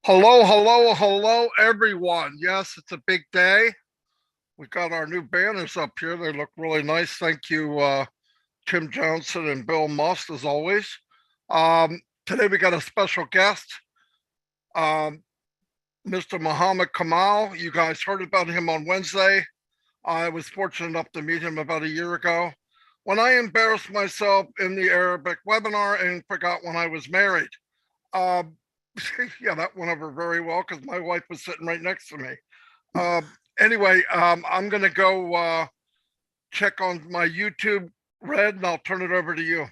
Hello, hello, hello, everyone. Yes, it's a big day. We got our new banners up here. They look really nice. Thank you, Tim Johnson and Bill Must, as always. Today we got a special guest, um, Mr. Muhammad Kamal. You guys heard about him on Wednesday. I was fortunate enough to meet him about a year ago when I embarrassed myself in the Arabic webinar and forgot when I was married. Um, yeah, that went over very well because my wife was sitting right next to me. Uh, anyway, I'm going to go check on my YouTube, Red, and I'll turn it over to you.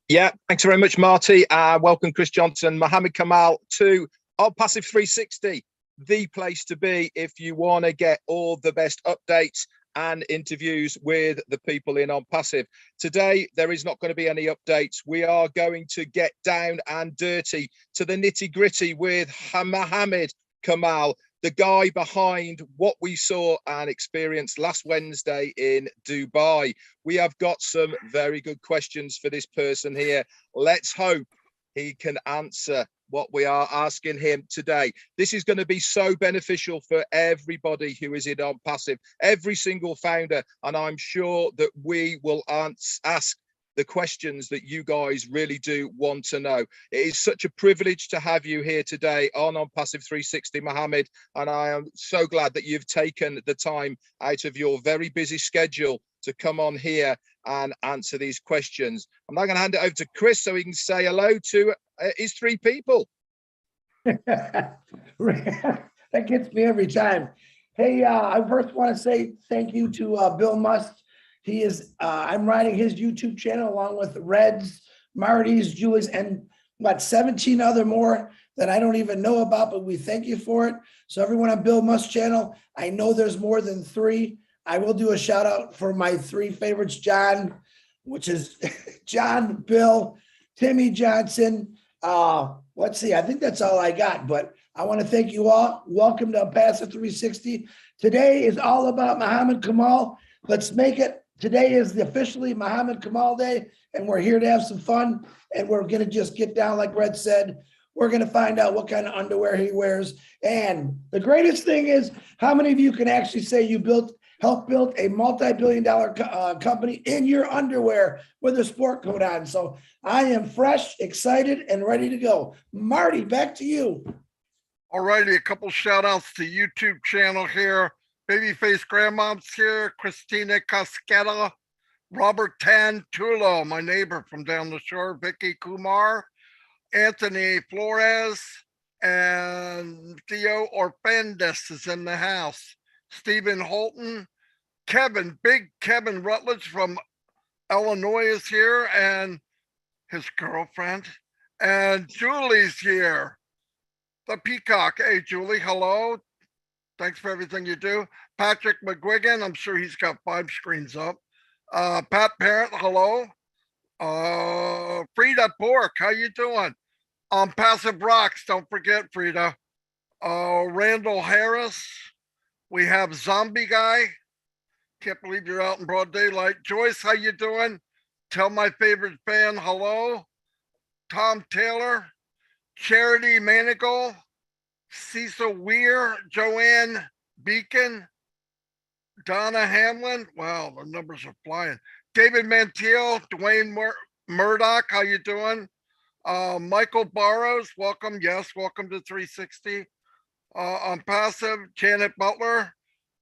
Yeah, thanks very much, Marty. Welcome, Chris Johnson, Mohammed Kamal to ONPASSIVE 360, the place to be if you want to get all the best updates and interviews with the people in ONPASSIVE. Today, there is not going to be any updates. We are going to get down and dirty to the nitty gritty with Mohammed Kamal, the guy behind what we saw and experienced last Wednesday in Dubai. We have got some very good questions for this person here. Let's hope he can answer what we are asking him today. This is going to be so beneficial for everybody who is in ONPASSIVE, every single founder, and I'm sure that we will ask the questions that you guys really do want to know. It is such a privilege to have you here today on ONPASSIVE 360, Mohammed, and I am so glad that you've taken the time out of your very busy schedule to come on here and answer these questions. I'm now going to hand it over to Chris so he can say hello to his three people. That gets me every time. Hey, I first want to say thank you to Bill Must. He is, I'm running his YouTube channel along with Red's, Marty's, Julie's, and about 17 other more that I don't even know about, but we thank you for it. So everyone on Bill Must's channel, I know there's more than three. I will do a shout out for my three favorites, John, which is John, Bill, Timmy Johnson. Let's see, I think that's all I got, but I want to thank you all. Welcome to ONPASSIVE 360. Today is all about Mohammed Kamal. Let's make it. Today is the officially Mohammed Kamal Day, and we're here to have some fun, and we're going to just get down, like Red said. We're going to find out what kind of underwear he wears. And the greatest thing is, how many of you can actually say you helped build a multi-billion-dollar company in your underwear with a sport coat on? So I am fresh, excited, and ready to go. Marty, back to you. All righty, a couple shout outs to YouTube channel here. Babyface Grandmom's here, Christina Casqueta, Robert Tantulo, my neighbor from down the shore, Vicky Kumar, Anthony Flores, and Theo Orfandis is in the house. Stephen Holton, Kevin, big Kevin Rutledge from Illinois is here, and his girlfriend, and Julie's here. The Peacock. Hey, Julie, hello. Thanks for everything you do. Patrick McGuigan, I'm sure he's got 5 screens up. Pat Parent, hello. Frida Bork, how you doing? Passive Rocks, don't forget, Frida. Randall Harris. We have Zombie Guy. Can't believe you're out in broad daylight. Joyce, how you doing? Tell my favorite fan hello. Tom Taylor. Charity Manigal. Cecil Weir. Joanne Beacon. Donna Hamlin. Wow, the numbers are flying. David Mantiel. Dwayne Murdoch, how you doing? Michael Barrows, welcome. Yes, welcome to 360. ONPASSIVE, Janet Butler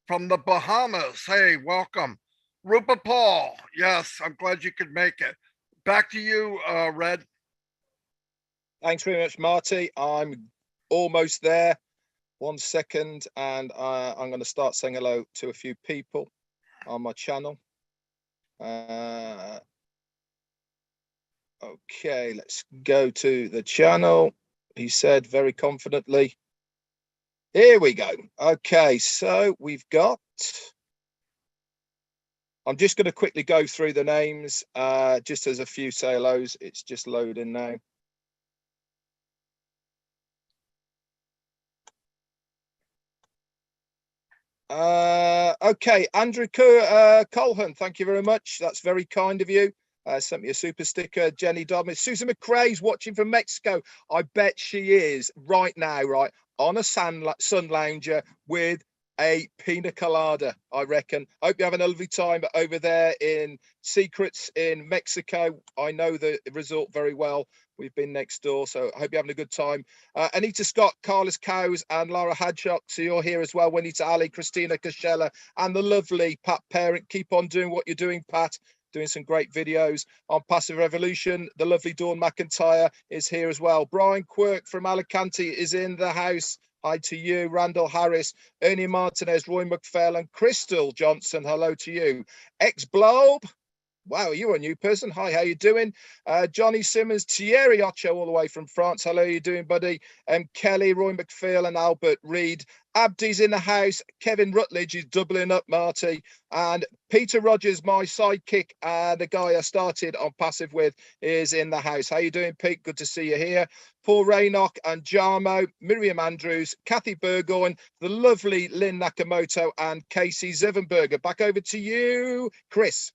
from the Bahamas. Hey, welcome. Rupa Paul. Yes, I'm glad you could make it. Back to you, Red. Thanks very much, Marty. I'm almost there. 1 second, and I'm going to start saying hello to a few people on my channel. Okay, let's go to the channel. He said very confidently. Here we go. Okay, so we've got, I'm just going to quickly go through the names, just as a few say hellos. It's just loading now. Okay, Andrew Colhan, thank you very much. That's very kind of you. sent me a super sticker. Jenny Dobbin. Susan McRae's watching from Mexico. I bet she is right now, right, on a sun lounger with a pina colada, I reckon. Hope you're having a lovely time over there in Secrets in Mexico. I know the resort very well. We've been next door, so I hope you're having a good time. Anita Scott, Carlos Cows, and Laura Hadcock. So you're here as well. Juanita Ali, Christina Kashella, and the lovely Pat Parent. Keep on doing what you're doing, Pat. Doing some great videos on Passive Revolution. The lovely Dawn McIntyre is here as well. Brian Quirk from Alicante is in the house. Hi to you. Randall Harris, Ernie Martinez, Roy McPhail, Crystal Johnson. Hello to you. Ex-Blobe. Wow, you're a new person. Hi, how you doing? Johnny Simmons, Thierry Ocho, all the way from France. Hello, how you doing, buddy? Kelly, Roy McPhail, and Albert Reed. Abdi's in the house. Kevin Rutledge is doubling up, Marty. And Peter Rogers, my sidekick, the guy I started on Passive with, is in the house. How you doing, Pete? Good to see you here. Paul Raynock and Jarmo, Miriam Andrews, Kathy Burgoyne, the lovely Lynn Nakamoto, and Casey Zivenberger. Back over to you, Chris.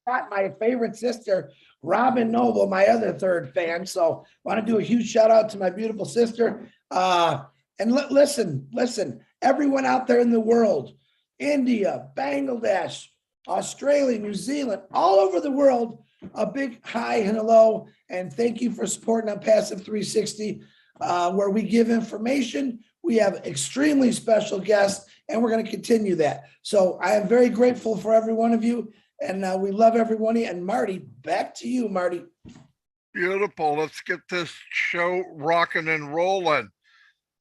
My favorite sister, Robin Noble, my other third fan. So I want to do a huge shout out to my beautiful sister. And listen, everyone out there in the world, India, Bangladesh, Australia, New Zealand, all over the world, a big hi and hello. And thank you for supporting on Passive 360, where we give information. We have extremely special guests, and we're going to continue that. So I am very grateful for every one of you. And we love everyone. And Marty, back to you, Marty. Beautiful. Let's get this show rocking and rolling.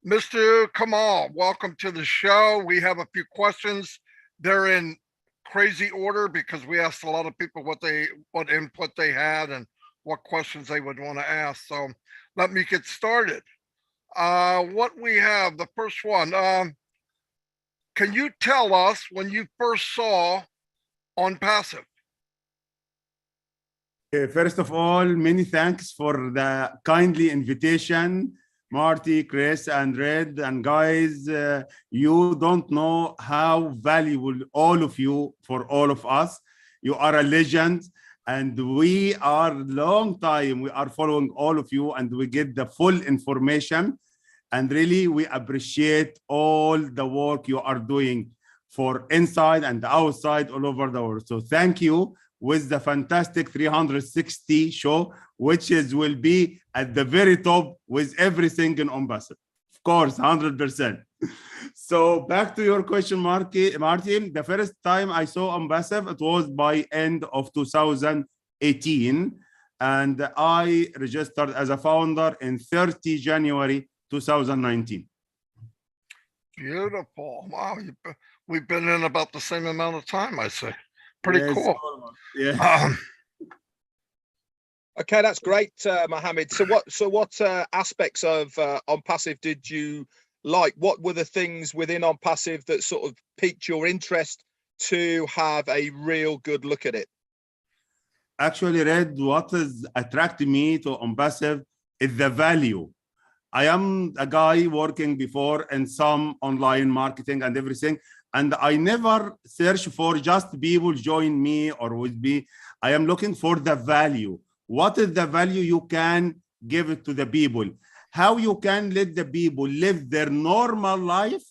Mr. Kamal, welcome to the show. We have a few questions. They're in crazy order because we asked a lot of people what input they had and what questions they would want to ask. So let me get started. What we have, the first one, can you tell us when you first saw ONPASSIVE? First of all, many thanks for the kindly invitation, Marty, Chris, and Red. And guys, you don't know how valuable all of you for all of us. You are a legend, and we are long time. We are following all of you, and we get the full information. And really, we appreciate all the work you are doing for inside and outside all over the world. So thank you with the fantastic 360 show, which will be at the very top with everything in ONPASSIVE. Of course, 100%. So back to your question, Martin. The first time I saw ONPASSIVE, it was by end of 2018. And I registered as a founder in 30 January 2019. Beautiful. Wow. We've been in about the same amount of time, I say. Pretty cool. Yeah. Okay, that's great, Mohammed. So what aspects of ONPASSIVE did you like? What were the things within ONPASSIVE that sort of piqued your interest to have a real good look at it? Actually, Red, what is attracting me to ONPASSIVE is the value. I am a guy working before in some online marketing and everything, and I never search for just people join me or with me. I am looking for the value. What is the value you can give it to the people? How you can let the people live their normal life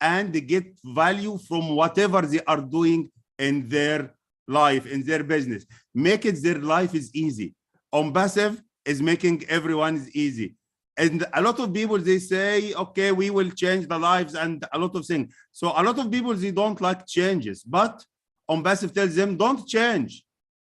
and get value from whatever they are doing in their life, in their business. Make it their life is easy. ONPASSIVE is making everyone's easy. And a lot of people, they say, okay, we will change the lives and a lot of things. So a lot of people, they don't like changes, but ONPASSIVE tells them, don't change.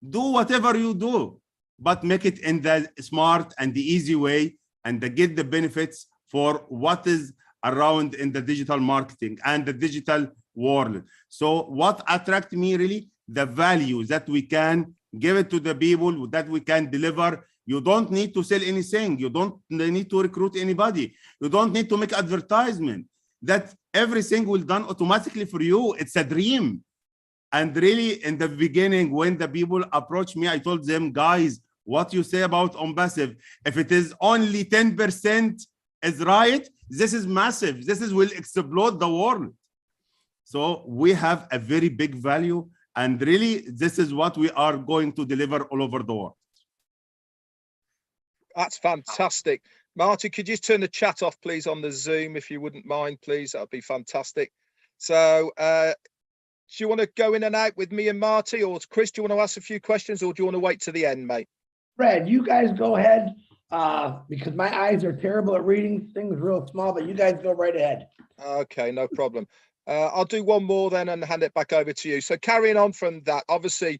Do whatever you do, but make it in the smart and the easy way and get the benefits for what is around in the digital marketing and the digital world. So what attracts me really, the value that we can give it to the people, that we can deliver. You don't need to sell anything. You don't need to recruit anybody. You don't need to make advertisement. That everything will done automatically for you. It's a dream. And really, in the beginning, when the people approached me, I told them, guys, what you say about ONPASSIVE, if it is only 10% is right, this is massive. This will explode the world. So we have a very big value And really, this is what we are going to deliver all over the world. That's fantastic. Marty, could you turn the chat off, please, on the Zoom, if you wouldn't mind, please? That'd be fantastic. So, do you want to go in and out with me and Marty, or Chris, do you want to ask a few questions, or do you want to wait to the end, mate? Fred, you guys go ahead, because my eyes are terrible at reading things real small, but you guys go right ahead. Okay, no problem. I'll do one more then and hand it back over to you. So carrying on from that, obviously,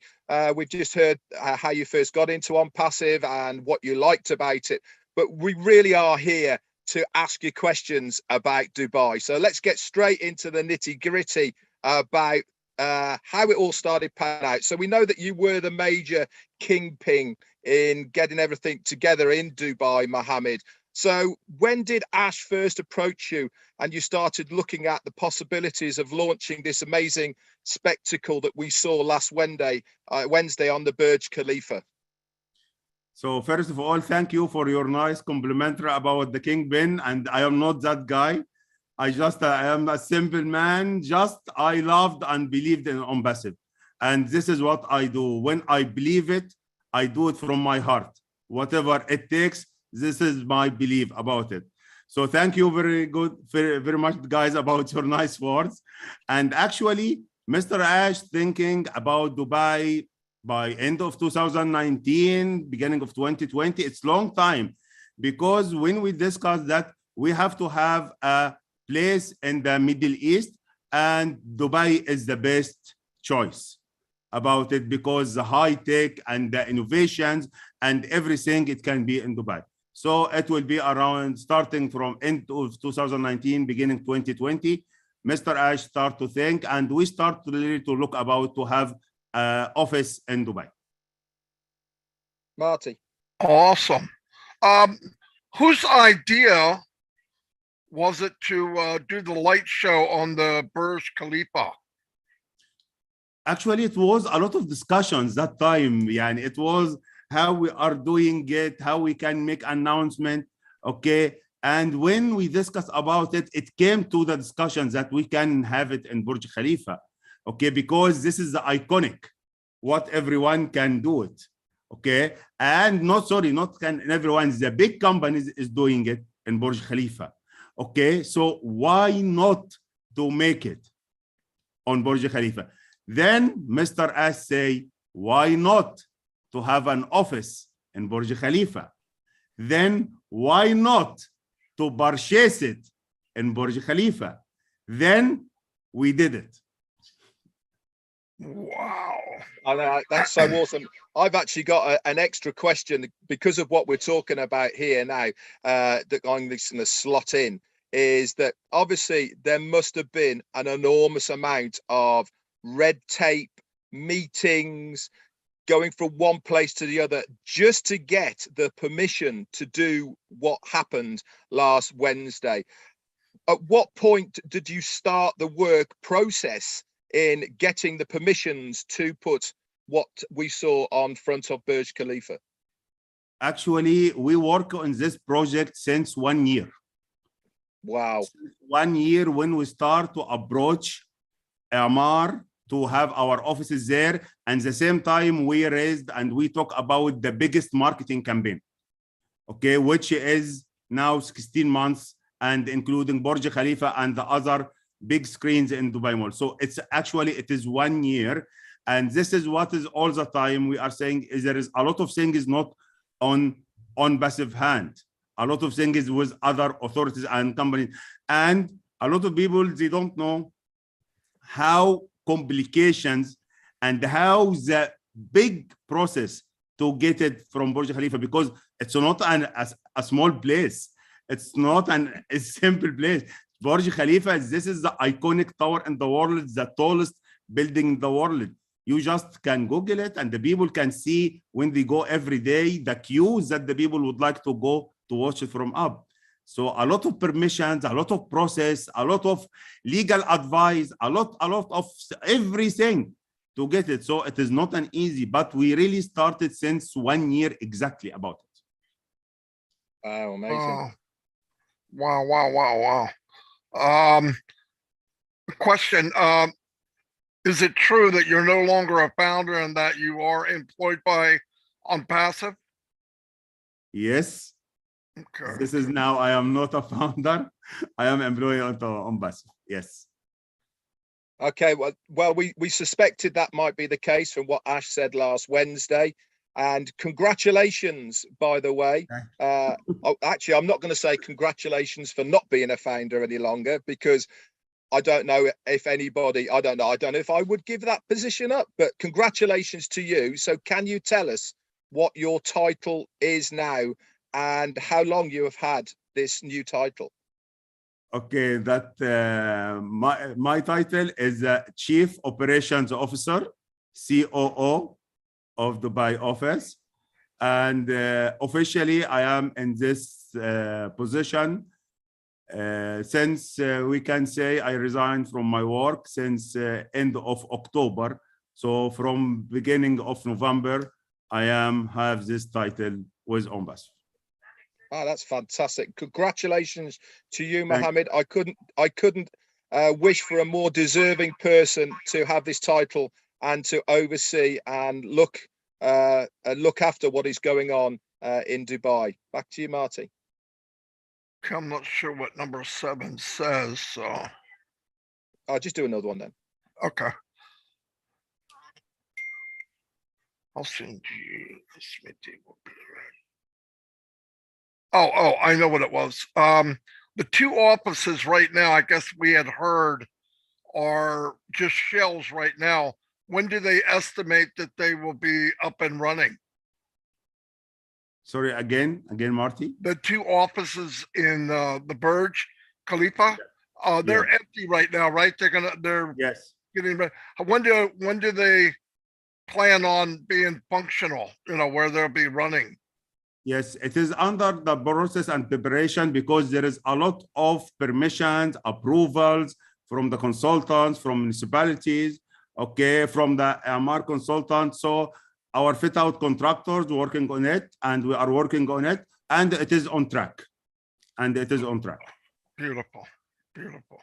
we've just heard how you first got into ONPASSIVE and what you liked about it, but we really are here to ask you questions about Dubai. So let's get straight into the nitty gritty about how it all started panning out. So we know that you were the major kingpin in getting everything together in Dubai, Mohammed. So when did Ash first approach you and you started looking at the possibilities of launching this amazing spectacle that we saw last Wednesday on the Burj Khalifa? So first of all, thank you for your nice complimentary about the kingpin. And I am not that guy. I am a simple man. I loved and believed in ONPASSIVE. And this is what I do. When I believe it, I do it from my heart. Whatever it takes, this is my belief about it. So thank you very much, guys, about your nice words. And actually, Mr. Ash thinking about Dubai by end of 2019, beginning of 2020, it's long time. Because when we discussed that, we have to have a place in the Middle East, and Dubai is the best choice about it, because the high tech and the innovations and everything, it can be in Dubai. So it will be around starting from end of 2019, beginning 2020. Mr. Ash start to think, and we start really to look about to have an office in Dubai. Marty. Awesome. Whose idea was it to do the light show on the Burj Khalifa? Actually, it was a lot of discussions that time. Yani it was how we are doing it, how we can make announcement, okay? And when we discussed about it, it came to the discussions that we can have it in Burj Khalifa, okay? Because this is the iconic, what everyone can do it, okay? And not can everyone, the big companies is doing it in Burj Khalifa, okay? So why not to make it on Burj Khalifa? Then Mr. Ash say, why not to have an office in Burj Khalifa? Then why not to purchase it in Burj Khalifa? Then we did it. Wow. That's so awesome. I've actually got an extra question because of what we're talking about here now, that I'm just going to slot in, is that obviously there must have been an enormous amount of red tape, meetings, going from one place to the other just to get the permission to do what happened last Wednesday. At what point did you start the work process in getting the permissions to put what we saw on front of Burj Khalifa? Actually, we work on this project since 1 year. Wow. Since 1 year when we start to approach Amar to have our offices there, and the same time we raised and we talk about the biggest marketing campaign, okay, which is now 16 months and including Burj Khalifa and the other big screens in Dubai Mall. So it is 1 year, and this is what is all the time we are saying is there is a lot of things not on passive hand, a lot of things with other authorities and companies, and a lot of people, they don't know how complications and how the big process to get it from Burj Khalifa, because it's not a small place. It's not a simple place. Burj Khalifa, this is the iconic tower in the world, the tallest building in the world. You just can Google it and the people can see when they go every day, the queues that the people would like to go to watch it from up. So a lot of permissions, a lot of process, a lot of legal advice, a lot of everything to get it. So it is not an easy, but we really started since 1 year exactly about it. Wow, amazing. Wow. Question. Is it true that you're no longer a founder and that you are employed by ONPASSIVE? Yes, Okay. this is now, I am not a founder. I am employee on ONPASSIVE. Yes. Okay, well, we suspected that might be the case from what Ash said last Wednesday. And congratulations, by the way. Actually, I'm not going to say congratulations for not being a founder any longer, because I don't know if anybody, I don't know if I would give that position up, but congratulations to you. So can you tell us what your title is now and how long you have had this new title? Okay, that my title is Chief Operations Officer, COO of Dubai office. And officially, I am in this position since we can say I resigned from my work since end of October. So from beginning of November, I have this title with ONPASSIVE. Oh, that's fantastic. Congratulations to you, Mohammed. I couldn't wish for a more deserving person to have this title and to oversee and look after what is going on in Dubai. Back to you, Marty. I'm not sure what number 7 says, so. I'll just do another one then. Okay. I'll send you this meeting will be right. Oh, I know what it was. The 2 offices right now, I guess we had heard, are just shells right now. When do they estimate that they will be up and running? Sorry, again, Marty. The 2 offices in the Burj Khalifa, they're empty right now, right? They're Yes. getting ready. When do they plan on being functional? You know, where they'll be running? Yes, it is under the process and preparation because there is a lot of permissions, approvals from the consultants, from municipalities, okay, from the MR consultants. So our fit out contractors working on it, and we are working on it, and it is on track. Beautiful, beautiful.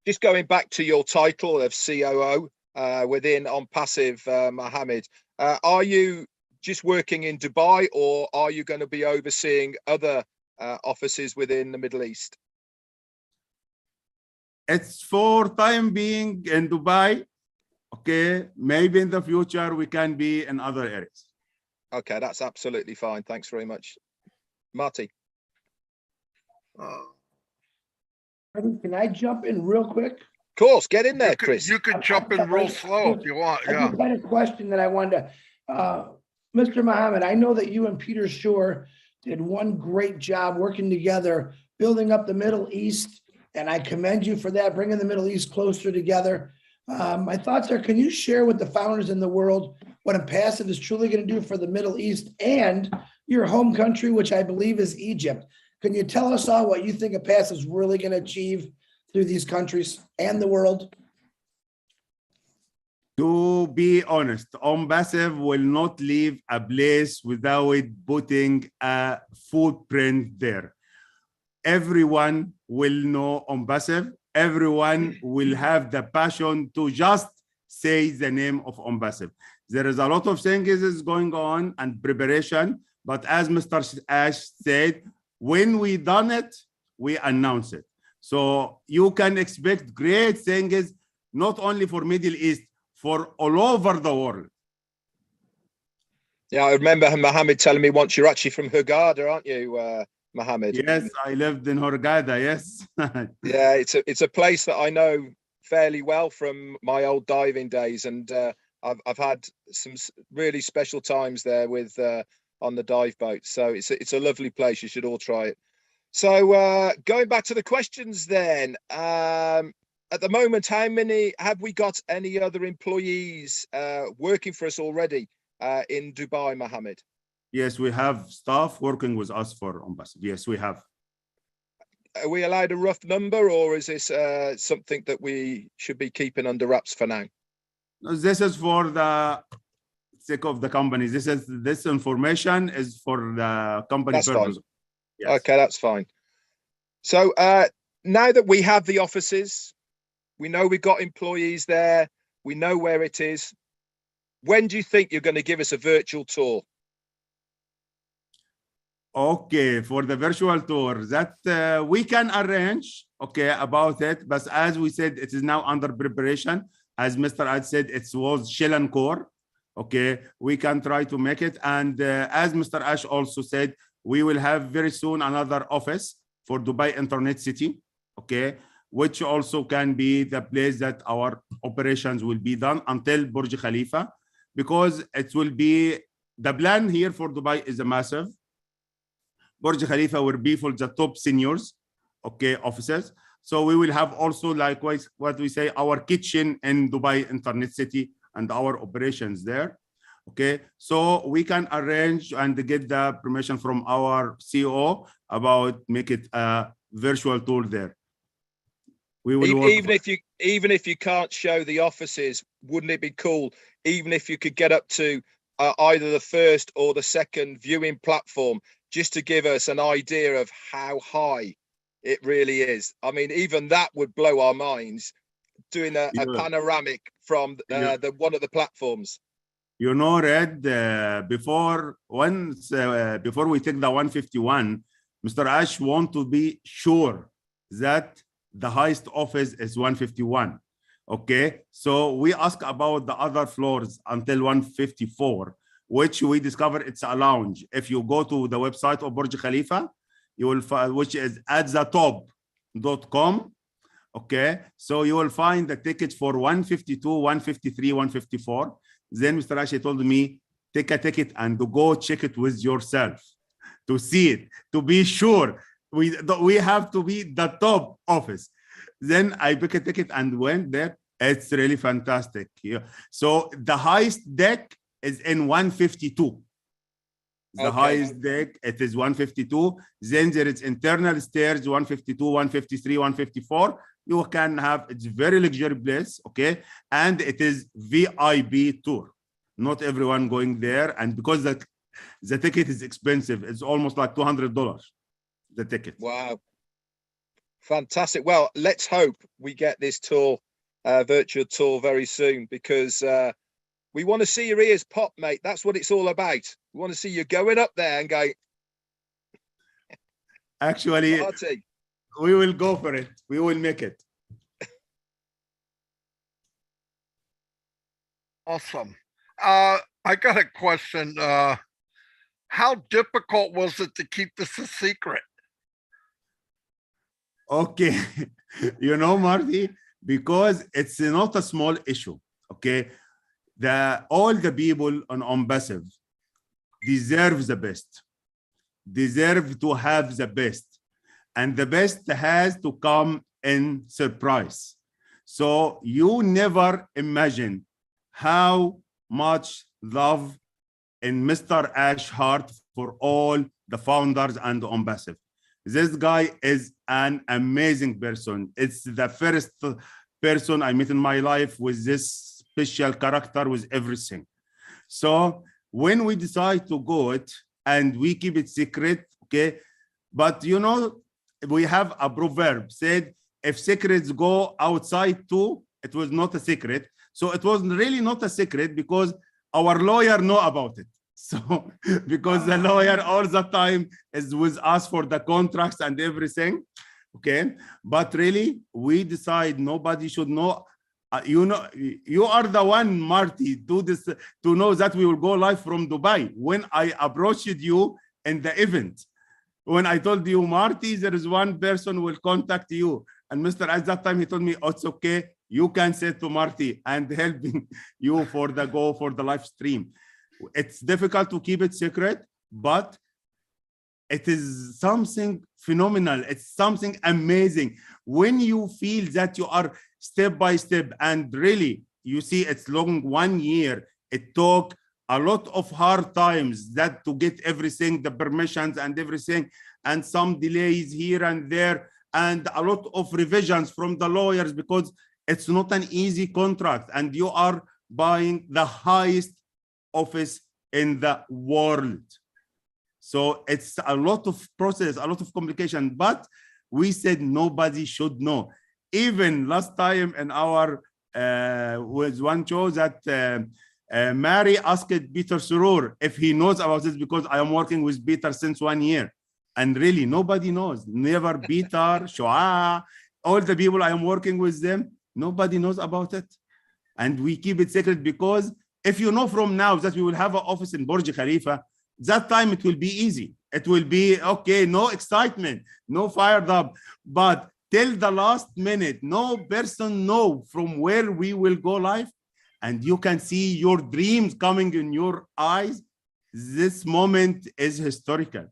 Just going back to your title of COO within ONPASSIVE, Mohammed, are you just working in Dubai, or are you going to be overseeing other offices within the Middle East? It's for time being in Dubai. Okay, maybe in the future we can be in other areas. Okay, that's absolutely fine. Thanks very much. Marty. Can I jump in real quick? Of course, get in there, Chris. You could jump in real slow if you want. I just had a question that I wanted to, Mr. Mohammed, I know that you and Peter Shore did one great job working together, building up the Middle East, and I commend you for that, bringing the Middle East closer together. My thoughts are, can you share with the founders in the world what ONPASSIVE is truly going to do for the Middle East and your home country, which I believe is Egypt? Can you tell us all what you think ONPASSIVE is really going to achieve through these countries and the world? To be honest, ONPASSIVE will not leave a place without putting a footprint there. Everyone will know ONPASSIVE. Everyone will have the passion to just say the name of ONPASSIVE. There is a lot of things is going on and preparation, but as Mr. Ash said, when we done it, we announce it. So you can expect great things, not only for Middle East, for all over the world. Yeah, I remember Mohammed telling me once you're actually from Hurghada, aren't you, Mohammed? Yes, I lived in Hurghada, yes. Yeah, it's a place that I know fairly well from my old diving days, and I've had some really special times there with on the dive boat. So it's a lovely place. You should all try it. So going back to the questions then, at the moment, how many have we got? Any other employees working for us already in Dubai, Mohammed? Yes, we have staff working with us for ONPASSIVE. Yes, we have. Are we allowed a rough number, or is this something that we should be keeping under wraps for now? This is for the sake of the company. This information is for the company That's purpose. fine. Yes. Okay, that's fine. So now that we have the offices, we know we've got employees there. We know where it is. When do you think you're going to give us a virtual tour? Okay, for the virtual tour that we can arrange, okay, about it. But as we said, it is now under preparation. As Mr. Ad said, it was shell and core. Okay, we can try to make it. And as Mr. Ash also said, we will have very soon another office for Dubai Internet City, okay, which also can be the place that our operations will be done until Burj Khalifa, because it will be, the plan here for Dubai is a massive. Burj Khalifa will be for the top seniors, okay, offices. So we will have also likewise what we say our kitchen in Dubai Internet City and our operations there. Okay, so we can arrange and get the permission from our CEO about make it a virtual tour there. We will even if you can't show the offices, wouldn't it be cool even if you could get up to either the first or the second viewing platform, just to give us an idea of how high it really is? I mean, even that would blow our minds, doing a panoramic from the one of the platforms. You know, Red, before we take the 151, Mr. Ash want to be sure that the highest office is 151. Okay, so we ask about the other floors until 154, which we discover it's a lounge. If you go to the website of Burj Khalifa, you will find, which is at the top.com. Okay, so you will find the tickets for 152, 153, 154. Then Mr. Ashi told me, take a ticket and go check it with yourself to see it, to be sure. We have to be the top office. Then I booked a ticket and went there. It's really fantastic. Yeah. So the highest deck is in 152. The highest deck, it is 152. Then there is internal stairs, 152, 153, 154. You can have, it's very luxury place, okay? And it is VIP tour. Not everyone going there. And because the ticket is expensive, it's almost like $200, the ticket. Wow. Fantastic. Well, let's hope we get this tour, virtual tour very soon, because we want to see your ears pop, mate. That's what it's all about. We want to see you going up there and going. Actually, Marty, we will go for it. We will make it. Awesome. I got a question. How difficult was it to keep this a secret? Okay. You know, Marty, because it's not a small issue. Okay. All the people on ONPASSIVE deserve the best, deserve to have the best, and the best has to come in surprise. So you never imagine how much love in Mr. Ash heart for all the founders and ONPASSIVE. This guy is an amazing person. It's the first person I met in my life with this special character, with everything. So when we decide to go it and we keep it secret, okay, but you know, we have a proverb said, if secrets go outside too, it was not a secret. So it was really not a secret because our lawyer know about it. So because the lawyer all the time is with us for the contracts and everything, okay, but really we decide nobody should know. You know, you are the one, Marty, do this to know that we will go live from Dubai. When I approached you in the event, when I told you, Marty, there is one person who will contact you, and Mr. At that time he told me, oh, it's okay, you can say to Marty and helping you for the go for the live stream. It's difficult to keep it secret, but it is something phenomenal. It's something amazing when you feel that you are step by step, and really you see it's long 1 year. It took a lot of hard times that to get everything, the permissions and everything, and some delays here and there, and a lot of revisions from the lawyers, because it's not an easy contract and you are buying the highest office in the world. So it's a lot of process, a lot of complication, but we said nobody should know. Even last time in our was one show that Mary asked Peter Surur if he knows about this, because I am working with Peter since 1 year. And really, nobody knows. Never Peter, Shoa, all the people I am working with them, nobody knows about it. And we keep it secret, because if you know from now that we will have an office in Burj Khalifa, that time it will be easy. It will be, okay, no excitement, no fired up. But till the last minute, no person know from where we will go live. And you can see your dreams coming in your eyes. This moment is historical.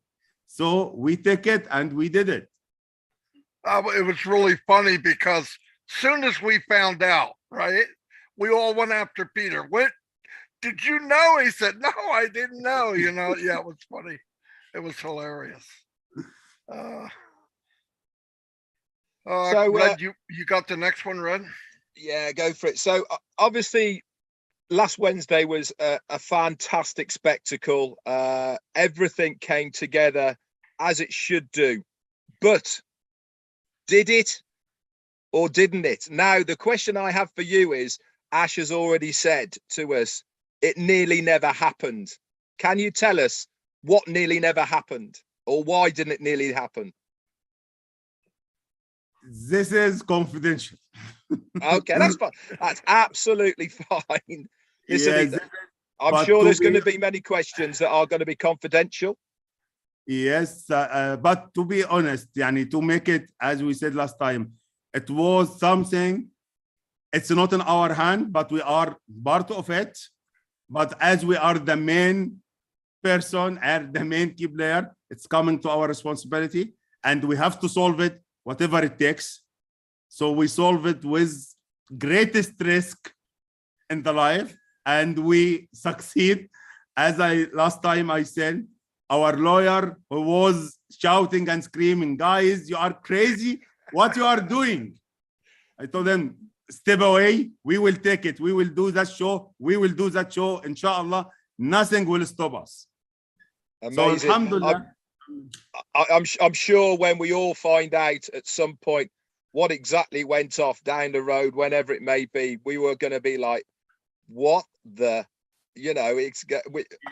So we took it and we did it. It was really funny because soon as we found out, right, we all went after Peter. What did you know? He said, no, I didn't know. You know, yeah, it was funny. It was hilarious. So, Red, you got the next one, Red? Yeah, go for it. So obviously, last Wednesday was a fantastic spectacle. Everything came together as it should do. But did it or didn't it? Now, the question I have for you is, Ash has already said to us, it nearly never happened. Can you tell us what nearly never happened, or why didn't it nearly happen? This is confidential. Okay, that's fine. That's absolutely fine. Listen, Yes, I'm sure there's going to be many questions that are going to be confidential. yes, but to be honest, yani, to make it, as we said last time, it was something, it's not in our hand, but we are part of it. But as we are the main person and the main key player, it's coming to our responsibility, and we have to solve it, whatever it takes. So we solve it with greatest risk in the life, and we succeed. As last time I said, our lawyer who was shouting and screaming, guys, you are crazy, what you are doing? I told them, step away, we will take it, we will do that show, we will do that show, inshallah, nothing will stop us. Amazing. So alhamdulillah. I'm sure when we all find out at some point what exactly went off down the road, whenever it may be, we were going to be like, what the, you know,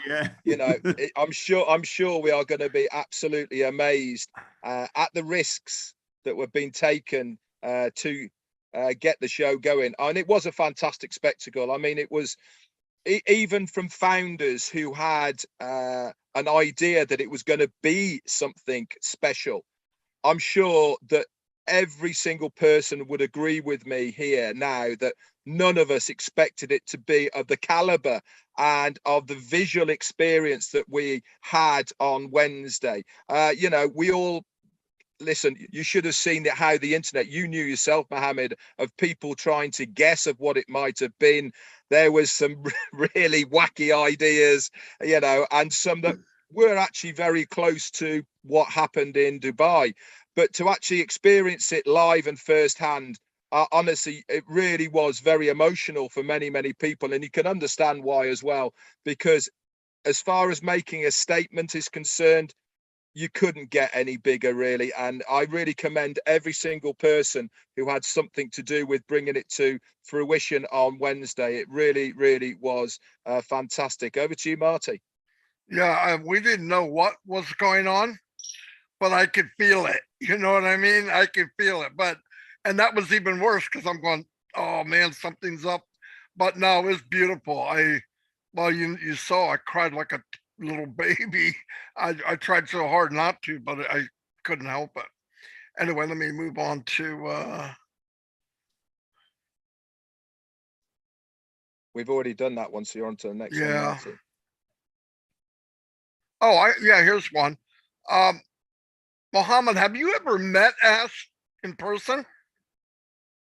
Yeah. you know, I'm sure we are going to be absolutely amazed at the risks that were being taken to get the show going. And it was a fantastic spectacle. I mean, it was even from founders who had an idea that it was going to be something special. I'm sure that every single person would agree with me here now that none of us expected it to be of the caliber and of the visual experience that we had on Wednesday. You know, we all, listen, you should have seen how the internet, you knew yourself, Mohammed, of people trying to guess of what it might have been. There was some really wacky ideas, you know, and some that were actually very close to what happened in Dubai. But to actually experience it live and firsthand, honestly, it really was very emotional for many, many people. And you can understand why as well, because as far as making a statement is concerned, you couldn't get any bigger, really. And I really commend every single person who had something to do with bringing it to fruition on Wednesday. It really, really was fantastic. Over to you, Marty. Yeah, we didn't know what was going on, but I could feel it. You know what I mean? I could feel it. And that was even worse because I'm going, oh man, something's up. But no, it was beautiful. Well, you saw I cried like a little baby. I tried so hard not to, but I couldn't help it. Anyway, let me move on to we've already done that one, so you're on to the next one, Marty. Oh, here's one. Mohammed, have you ever met Ash in person?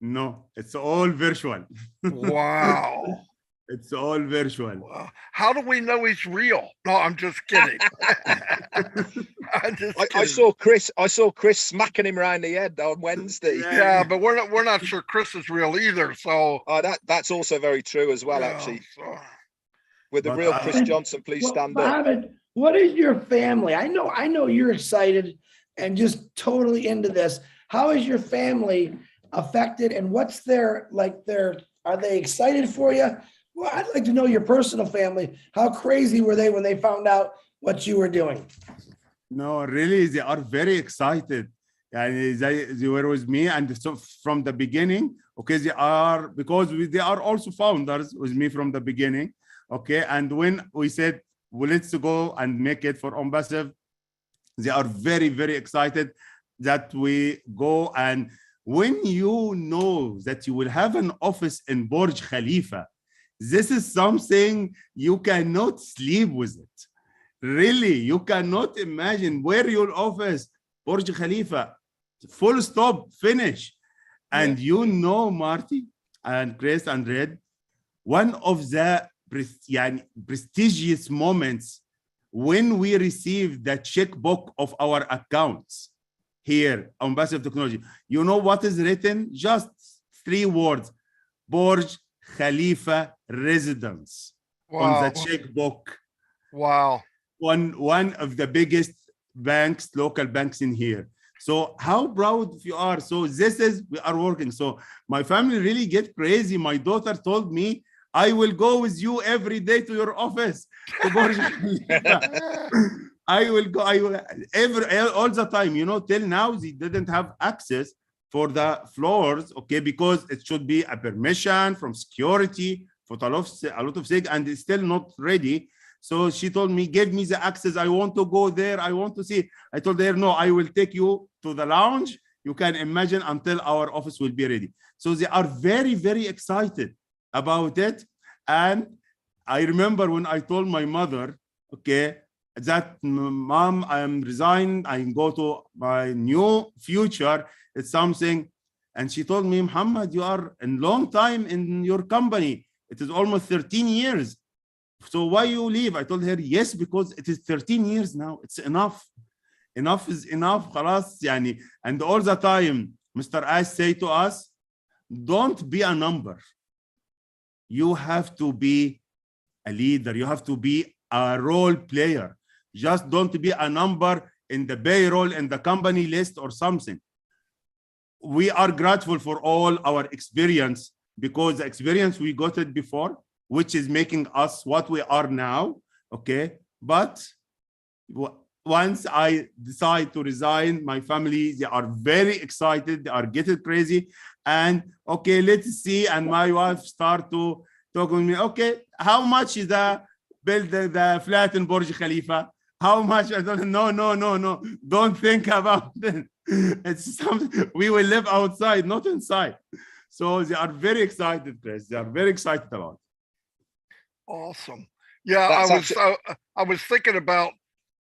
No, it's all virtual. Wow. It's all virtual. Wow. How do we know he's real? No, I'm just kidding. I saw Chris smacking him around the head on Wednesday. Yeah, but we're not sure Chris is real either. So that's also very true as well, actually. So. With the real Chris Johnson, please stand Mohammed, up. What is your family? I know you're excited and just totally into this. How is your family affected, and what's their Are they excited for you? Well, I'd like to know your personal family. How crazy were they when they found out what you were doing? No, really, they are very excited. And they were with me, and so from the beginning, okay, they are, because they are also founders with me from the beginning, okay. And when we said, well, let's go and make it for ONPASSIVE, they are very, very excited that we go. And when you know that you will have an office in Burj Khalifa, this is something you cannot sleep with it. Really, you cannot imagine where your office, Burj Khalifa, full stop, finish. And you know, Marty and Chris and Red, one of the prestigious moments when we receive the checkbook of our accounts here on ONPASSIVE Technology. You know what is written? Just 3 words: Burj Khalifa Residence. Wow. On the checkbook. Wow. One of the biggest banks, local banks in here. So how proud you are. So this is, we are working. So my family really get crazy. My daughter told me, I will go with you every day to your office. To Burj Khalifa. I will go, all the time, you know, till now they didn't have access for the floors, okay, because it should be a permission from security for a lot of things, and it's still not ready. So she told me, give me the access. I want to go there. I want to see. I told her, no, I will take you to the lounge. You can imagine, until our office will be ready. So they are very, very excited about it. And I remember when I told my mother, okay, that mom, I am resigned. I can go to my new future. It's something. And she told me, Muhammad, you are a long time in your company. It is almost 13 years. So why you leave? I told her, yes, because it is 13 years now. It's enough. Enough is enough. خلاص, يعني. And all the time, Mr. Ash say to us, don't be a number. You have to be a leader. You have to be a role player. Just don't be a number in the payroll, in the company list or something. We are grateful for all our experience, because the experience we got it before, which is making us what we are now, okay? But once I decide to resign, my family, they are very excited, they are getting crazy. And okay, let's see. And my wife start to talk with me, okay, how much is the build the flat in Burj Khalifa? How much? I don't know, no. Don't think about it. It's something we will live outside, not inside. So they are very excited, Chris. They are very excited about it. Awesome. Yeah, I was thinking about,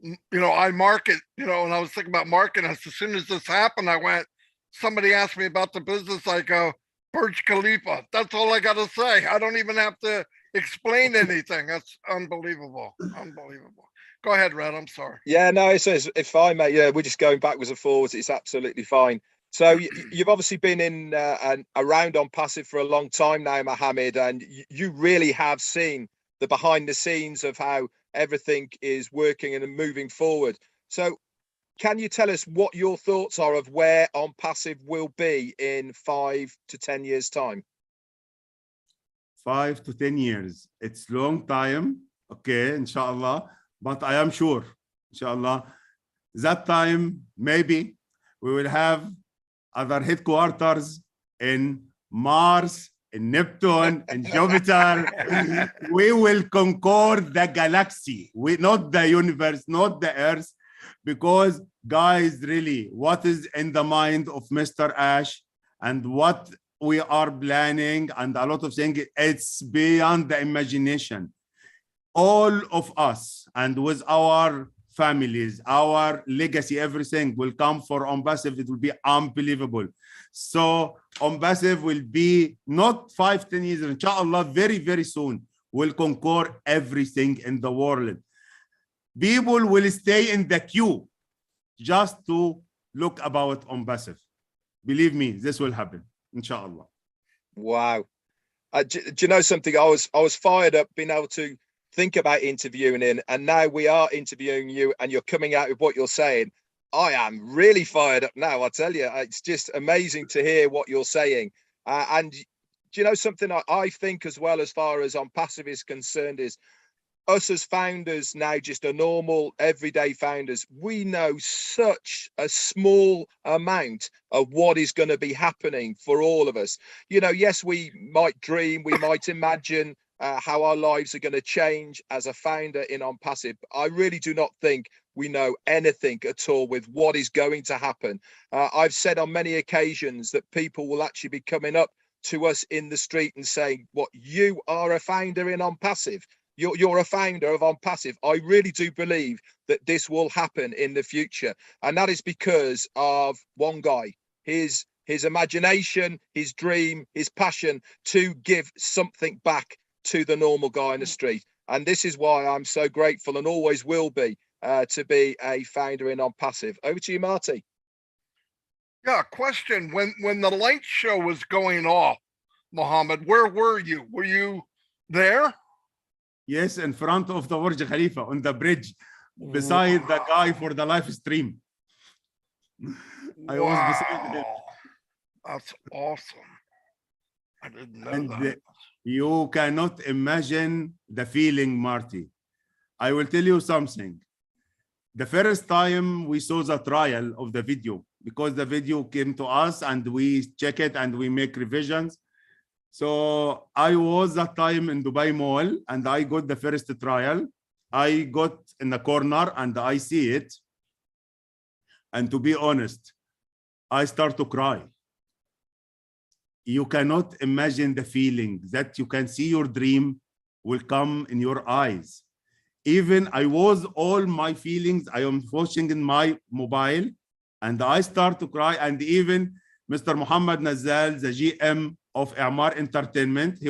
you know, I market, you know, and I was thinking about marketing. As soon as this happened, I went, somebody asked me about the business, I go, Burj Khalifa. That's all I got to say. I don't even have to explain anything. That's unbelievable. Unbelievable. Go ahead, Red. I'm sorry. Yeah, no, it's fine, mate. Yeah, we're just going backwards and forwards. It's absolutely fine. So you've obviously been in and around ONPASSIVE for a long time now, Mohammed, and you really have seen the behind the scenes of how everything is working and moving forward. So can you tell us what your thoughts are of where ONPASSIVE will be in 5 to 10 years time? 5 to 10 years. It's long time. Okay, inshallah. But I am sure, inshallah, that time, maybe we will have other headquarters in Mars, in Neptune, in Jupiter. We will conquer the galaxy, not the universe, not the Earth, because guys, really, what is in the mind of Mr. Ash and what we are planning and a lot of things, it's beyond the imagination. All of us, and with our families, our legacy, everything will come for ONPASSIVE. It will be unbelievable. So ONPASSIVE will be not 5, 10 years, inshallah, very, very soon, will conquer everything in the world. People will stay in the queue just to look about ONPASSIVE. Believe me, this will happen, inshallah. Wow. Do you know something? I was fired up being able to think about interviewing in, and now we are interviewing you and you're coming out with what you're saying. I am really fired up now, I tell you. It's just amazing to hear what you're saying. And you know something I think as well, as far as OnPassive is concerned, is us as founders now, just a normal everyday founders, we know such a small amount of what is going to be happening for all of us. You know, yes, we might dream, we might imagine how our lives are going to change as a founder in OnPassive. I really do not think we know anything at all with what is going to happen. I've said on many occasions that people will actually be coming up to us in the street and saying, "What, you are a founder in OnPassive? You're a founder of OnPassive." I really do believe that this will happen in the future. And that is because of one guy, his imagination, his dream, his passion to give something back to the normal guy in the street. And this is why I'm so grateful and always will be to be a founder in OnPassive. Over to you, Marty. Yeah, question. When the light show was going off, Mohammed, where were you? Were you there? Yes, in front of the Burj Khalifa on the bridge, beside the guy for the live stream. I was beside him. That's awesome. I didn't know And that. you cannot imagine the feeling, Marty. I will tell you something. The first time we saw the trial of the video, because the video came to us and we check it and we make revisions. So I was that time in Dubai Mall and I got the first trial. I got in the corner and I see it. And to be honest, I start to cry. You cannot imagine the feeling that you can see your dream will come in your eyes. Even I was all my feelings, I am watching in my mobile and I start to cry. And even Mr. Muhammad Nazal, the GM of Amar Entertainment, he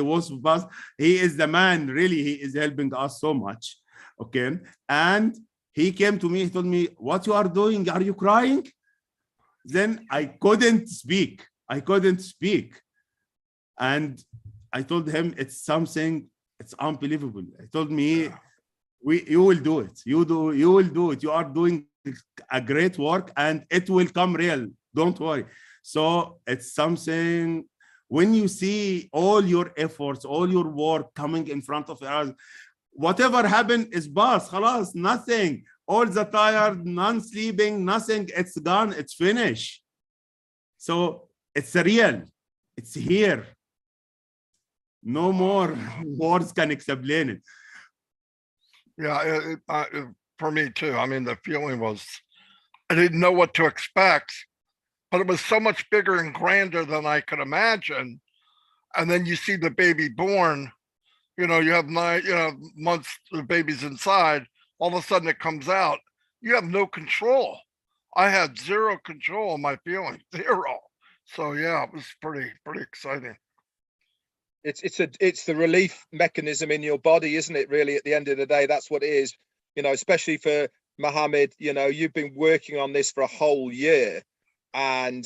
is the man, really, he is helping us so much. Okay. And he came to me, he told me, "What you are doing? Are you crying?" Then I couldn't speak. And I told him, it's something, it's unbelievable. He told me, you will do it. You will do it. You are doing a great work and it will come real. Don't worry. So it's something, when you see all your efforts, all your work coming in front of us, whatever happened is past, khalas, nothing. All the tired, non-sleeping, nothing, it's gone, it's finished. So it's real, it's here. No more words can explain it. Yeah, for me too. I mean, the feeling was, I didn't know what to expect, but it was so much bigger and grander than I could imagine. And then you see the baby born, you know, you have 9, months, the baby's inside, all of a sudden it comes out. You have no control. I had zero control of my feelings, zero. So yeah, it was pretty exciting. It's the relief mechanism in your body, isn't it? Really, at the end of the day, that's what it is. You know, especially for Mohammed, you know, you've been working on this for a whole year, and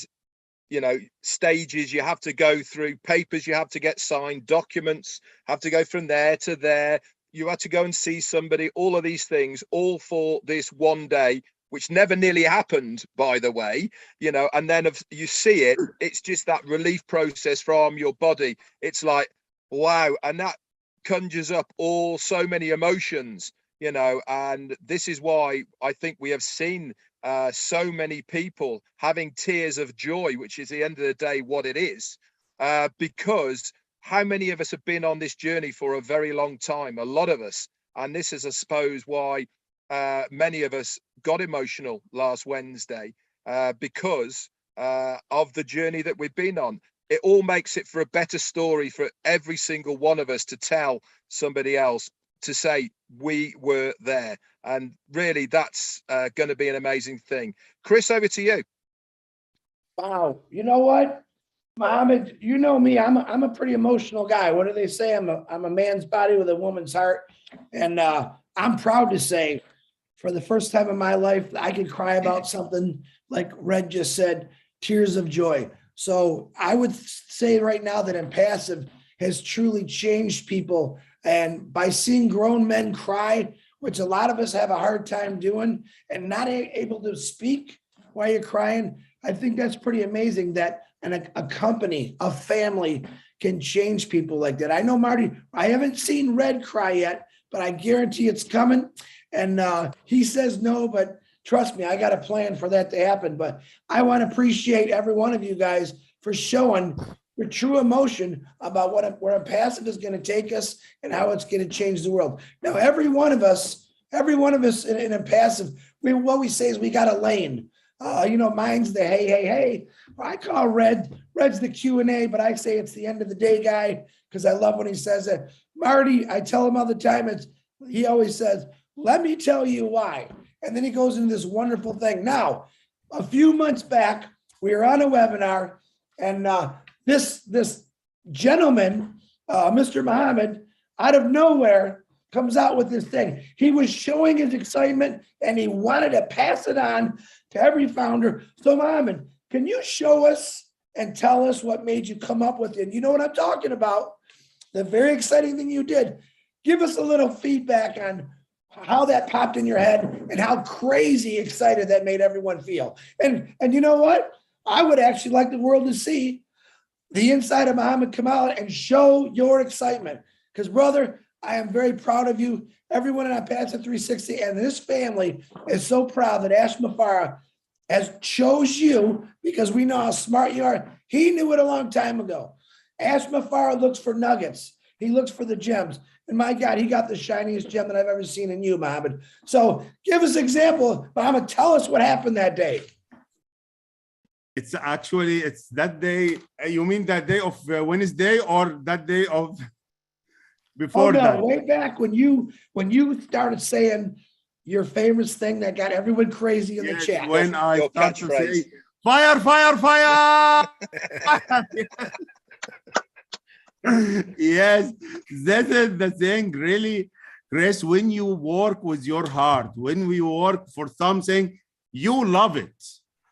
you know, stages you have to go through, papers you have to get signed, documents have to go from there to there. You had to go and see somebody, all of these things, all for this one day, which never nearly happened, by the way, you know, and then if you see it, it's just that relief process from your body. It's like, wow. And that conjures up so many emotions, you know, and this is why I think we have seen so many people having tears of joy, which is at the end of the day what it is, because how many of us have been on this journey for a very long time? A lot of us. And this is, I suppose, why many of us got emotional last Wednesday, because of the journey that we've been on. It all makes it for a better story for every single one of us to tell somebody else, to say we were there. And really, that's going to be an amazing thing. Chris, over to you. Wow. You know what, Mohammed, you know me, I'm a pretty emotional guy. What do they say? I'm a man's body with a woman's heart. And I'm proud to say, for the first time in my life, I could cry about something like Red just said, tears of joy. So I would say right now that ONPASSIVE has truly changed people. And by seeing grown men cry, which a lot of us have a hard time doing, and not able to speak while you're crying, I think that's pretty amazing that a company, a family can change people like that. I know, Marty, I haven't seen Red cry yet, but I guarantee it's coming. And he says no, but trust me, I got a plan for that to happen. But I want to appreciate every one of you guys for showing your true emotion about where ONPASSIVE is going to take us and how it's going to change the world. Now, every one of us in ONPASSIVE, what we say is we got a lane. Mine's the hey. I call Red's the Q&A, but I say it's the end of the day guy because I love when he says it. Marty, I tell him all the time, he always says, let me tell you why. And then he goes into this wonderful thing. Now, a few months back, we were on a webinar, and this gentleman, Mr. Muhammad, out of nowhere, comes out with this thing. He was showing his excitement, and he wanted to pass it on to every founder. So, Muhammad, can you show us and tell us what made you come up with it? And you know what I'm talking about, the very exciting thing you did. Give us a little feedback on how that popped in your head and how crazy excited that made everyone feel. And you know what? I would actually like the world to see the inside of Muhammad Kamal and show your excitement. Because, brother, I am very proud of you. Everyone in ONPASSIVE 360 and this family is so proud that Ash Mafara has chose you because we know how smart you are. He knew it a long time ago. Ash Mafara looks for nuggets. He looks for the gems. And my God, he got the shiniest gem that I've ever seen in you, Muhammad. So give us an example. Muhammad, tell us what happened that day. It's that day. You mean that day of Wednesday or that day of before that? Way back when you started saying your favorite thing that got everyone crazy in the chat. When I started to say, fire, fire, fire. Yes, that is the thing, really, Chris. When you work with your heart, when we work for something, you love it.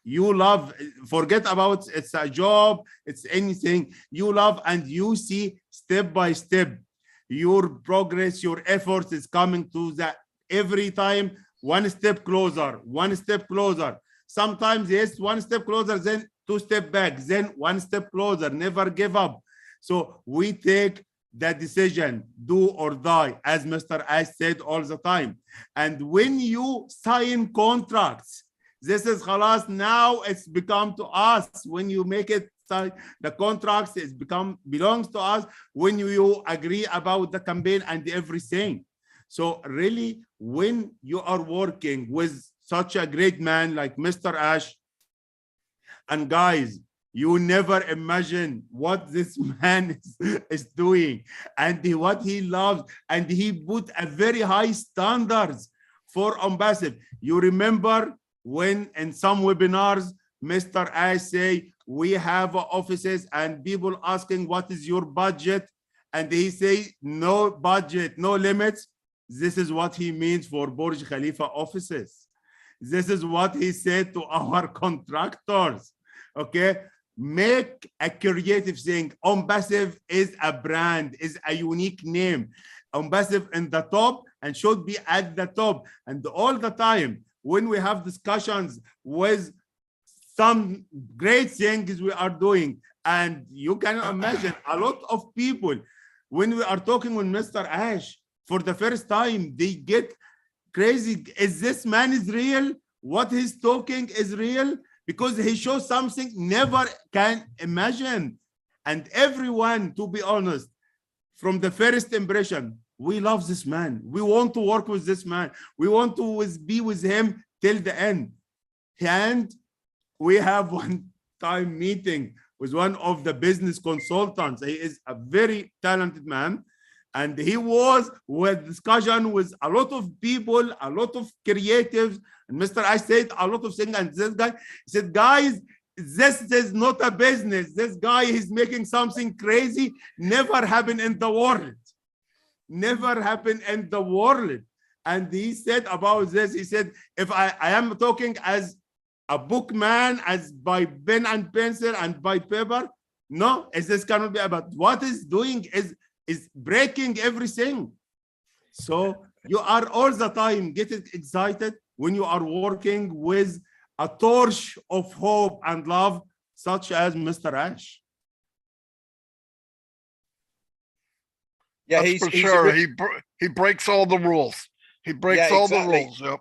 You love, forget about it's a job, it's anything you love, and you see step by step your progress, your effort is coming to that every time, one step closer, one step closer. Sometimes, yes, one step closer, then two step back, then one step closer, never give up. So we take the decision, do or die, as Mr. Ash said all the time. And when you sign contracts, this is khalas, now it's become to us. When you make it, the contracts is belongs to us when you agree about the campaign and everything. So really, when you are working with such a great man like Mr. Ash, and guys, you never imagine what this man is doing and what he loves, and he put a very high standards for ONPASSIVE. You remember when in some webinars, Mr. Ash say, we have offices and people asking, what is your budget? And he say, no budget, no limits. This is what he means for Burj Khalifa offices. This is what he said to our contractors, okay? Make a creative thing. ONPASSIVE is a brand, is a unique name. ONPASSIVE in the top and should be at the top. And all the time, when we have discussions with some great things we are doing, and you can imagine a lot of people, when we are talking with Mr. Ash, for the first time, they get crazy. Is this man is real? What he's talking is real? Because he shows something never can imagine. And everyone, to be honest, from the first impression, we love this man. We want to work with this man. We want to be with him till the end. And we have one time meeting with one of the business consultants. He is a very talented man. And he was with discussion with a lot of people, a lot of creatives. And Mr. Ash said a lot of things. And this guy said, guys, this is not a business. This guy is making something crazy. Never happened in the world. Never happened in the world. And he said about this, he said, if I am talking as a bookman, as by pen and pencil and by paper, no, this cannot be about what is doing is breaking everything. So you are all the time getting excited when you are working with a torch of hope and love, such as Mr. Ash. Yeah, That's for he's sure. He breaks all the rules. He breaks Yeah, all exactly. the rules. Yep.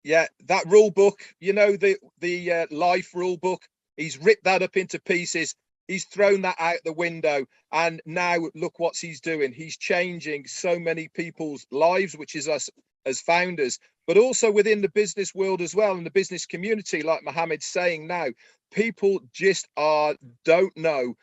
Yeah, that rule book, you know, the life rule book, he's ripped that up into pieces. He's thrown that out the window, and now look what he's doing. He's changing so many people's lives, which is us as founders, but also within the business world as well, and the business community, like Mohammed's saying now. People just don't know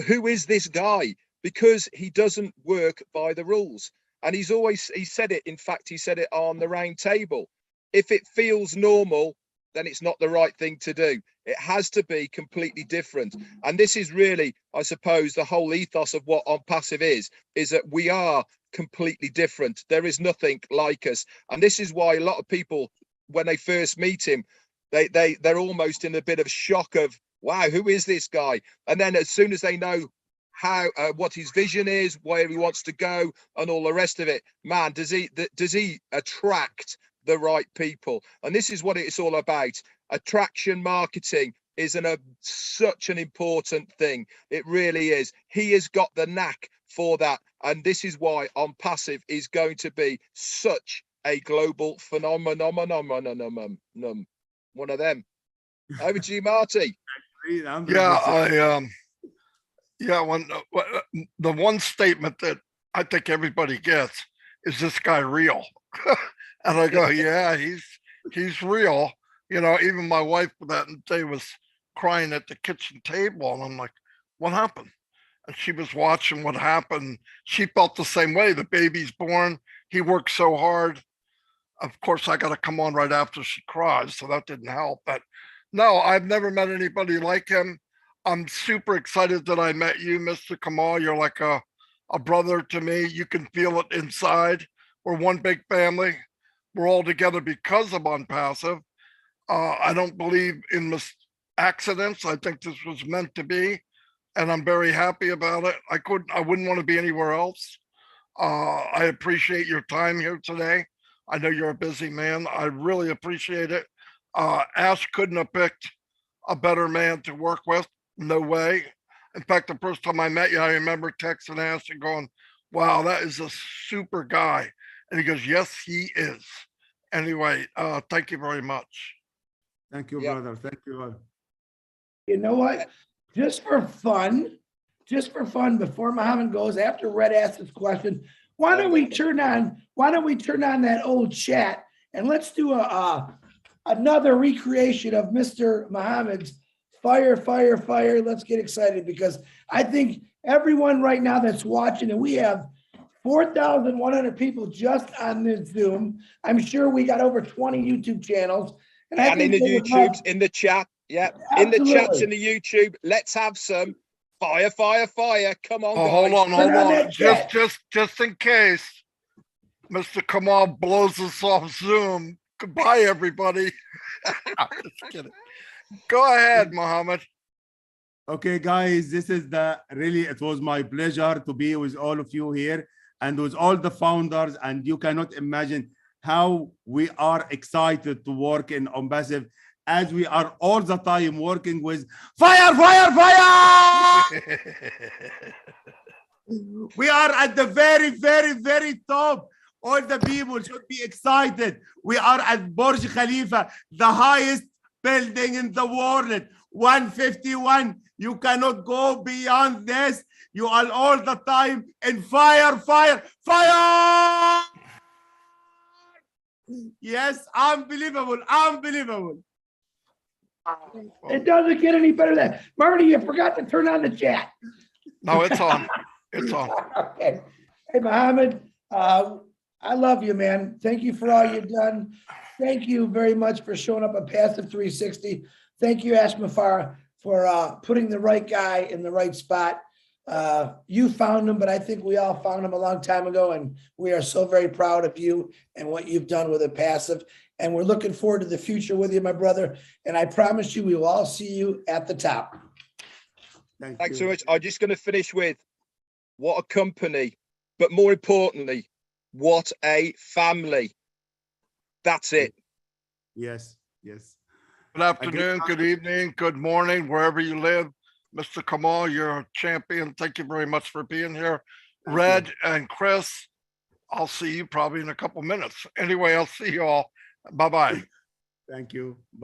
who is this guy, because he doesn't work by the rules. And he said it, in fact, he said it on the round table. If it feels normal, then it's not the right thing to do. It has to be completely different. And this is really, I suppose, the whole ethos of what OnPassive is that we are completely different. There is nothing like us. And this is why a lot of people, when they first meet him, they're almost in a bit of shock of, wow, who is this guy? And then as soon as they know how what his vision is, where he wants to go, and all the rest of it, man, does he attract the right people? And this is what it's all about. Attraction marketing is such an important thing. It really is. He has got the knack for that, and this is why OnPassive is going to be such a global phenomenon. One of them. Over to you, Marty. Yeah, when the one statement that I think everybody gets is, this guy real? And I go, yeah, he's real. You know, even my wife that day was crying at the kitchen table, and I'm like, what happened? And she was watching what happened. She felt the same way. The baby's born. He worked so hard. Of course, I got to come on right after she cries, so that didn't help. But no, I've never met anybody like him. I'm super excited that I met you, Mr. Kamal. You're like a brother to me. You can feel it inside. We're one big family. We're all together because of OnPassive. I don't believe in accidents. I think this was meant to be, and I'm very happy about it. I wouldn't want to be anywhere else. I appreciate your time here today. I know you're a busy man. I really appreciate it. Ash couldn't have picked a better man to work with. No way. In fact, the first time I met you, I remember texting Ash and going, wow, that is a super guy. And he goes, yes, he is. Anyway, thank you very much. Thank you, brother. Thank you. You know what? Just for fun, before Mohammed goes, after Red asks his question, why don't we turn on that old chat, and let's do another recreation of Mr. Mohammed's fire. Let's get excited, because I think everyone right now that's watching, and we have 4,100 people just on this Zoom. I'm sure we got over 20 YouTube channels. And in the YouTubes, in the chat. Yeah, absolutely. In the chats, in the YouTube. Let's have some fire. Come on, guys. Hold on. Just in case Mr. Kamal blows us off Zoom. Goodbye, everybody. Just kidding. Go ahead, Mohammed. Okay, guys, it was my pleasure to be with all of you here and with all the founders, and you cannot imagine how we are excited to work in OnPassive, as we are all the time working with fire. We are at the very top. All the people should be excited. We are at Burj Khalifa, the highest building in the world, 151. You cannot go beyond this. You are all the time in fire. Yes, unbelievable. It doesn't get any better than that. Marty, you forgot to turn on the chat. No, it's on. It's on. Okay. Hey, Mohammed, I love you, man. Thank you for all you've done. Thank you very much for showing up at Passive 360. Thank you, Ash Mafara, for putting the right guy in the right spot. You found him, but I think we all found him a long time ago, and we are so very proud of you and what you've done with OnPassive. And we're looking forward to the future with you, my brother. And I promise you, we will all see you at the top. Thanks so much. I'm just going to finish with, what a company, but more importantly, what a family. That's it. Yes. Good afternoon, good evening, good morning, wherever you live. Mr. Kamal, you're a champion. Thank you very much for being here. Red and Chris, I'll see you probably in a couple minutes. Anyway, I'll see you all. Bye-bye. Thank you. Bye.